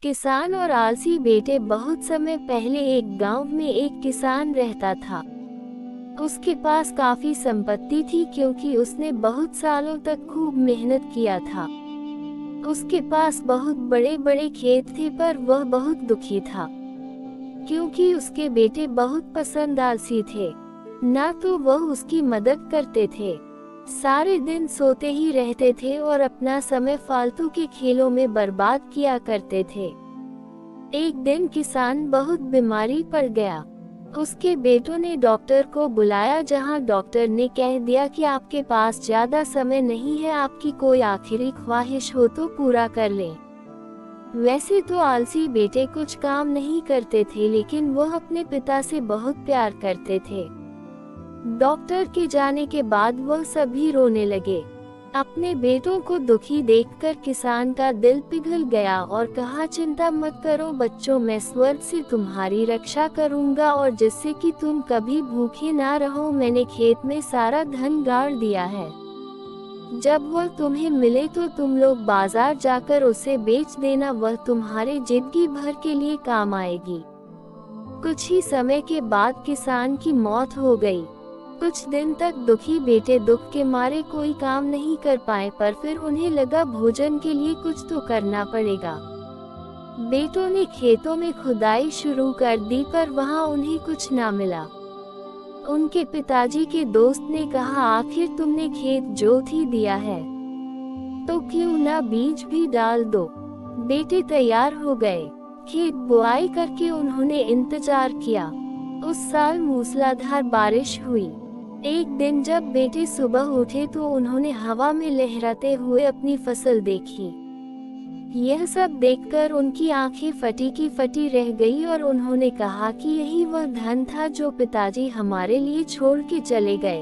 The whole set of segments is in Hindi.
किसान और आलसी बेटे। बहुत समय पहले एक गांव में एक किसान रहता था। उसके पास काफी संपत्ति थी क्योंकि उसने बहुत सालों तक खूब मेहनत किया था। उसके पास बहुत बड़े बड़े खेत थे, पर वह बहुत दुखी था क्योंकि उसके बेटे बहुत पसंद आलसी थे। ना तो वह उसकी मदद करते थे, सारे दिन सोते ही रहते थे और अपना समय फालतू के खेलों में बर्बाद किया करते थे। एक दिन किसान बहुत बीमारी पड़ गया। उसके बेटों ने डॉक्टर को बुलाया, जहां डॉक्टर ने कह दिया कि आपके पास ज्यादा समय नहीं है, आपकी कोई आखिरी ख्वाहिश हो तो पूरा कर लें। वैसे तो आलसी बेटे कुछ काम नहीं करते थे, लेकिन वह अपने पिता से बहुत प्यार करते थे। डॉक्टर के जाने के बाद वह सभी रोने लगे। अपने बेटों को दुखी देखकर किसान का दिल पिघल गया और कहा, चिंता मत करो बच्चों, मैं स्वर्ग से तुम्हारी रक्षा करूंगा और जिससे कि तुम कभी भूखे ना रहो। मैंने खेत में सारा धन गाड़ दिया है। जब वह तुम्हें मिले तो तुम लोग बाजार जाकर उसे बेच देना, वह तुम्हारे जिंदगी भर के लिए काम आएगी। कुछ ही समय के बाद किसान की मौत हो गई। कुछ दिन तक दुखी बेटे दुख के मारे कोई काम नहीं कर पाए, पर फिर उन्हें लगा भोजन के लिए कुछ तो करना पड़ेगा। बेटों ने खेतों में खुदाई शुरू कर दी, पर वहां उन्हें कुछ ना मिला। उनके पिताजी के दोस्त ने कहा, आखिर तुमने खेत जोत ही दिया है तो क्यों ना बीज भी डाल दो। बेटे तैयार हो गए। खेत बुआई करके उन्होंने इंतजार किया। उस साल मूसलाधार बारिश हुई। एक दिन जब बेटे सुबह उठे तो उन्होंने हवा में लहराते हुए अपनी फसल देखी। यह सब देखकर उनकी आंखें फटी की फटी रह गई और उन्होंने कहा कि यही वह धन था जो पिताजी हमारे लिए छोड़ के चले गए।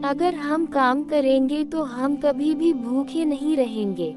अगर हम काम करेंगे तो हम कभी भी भूखे नहीं रहेंगे।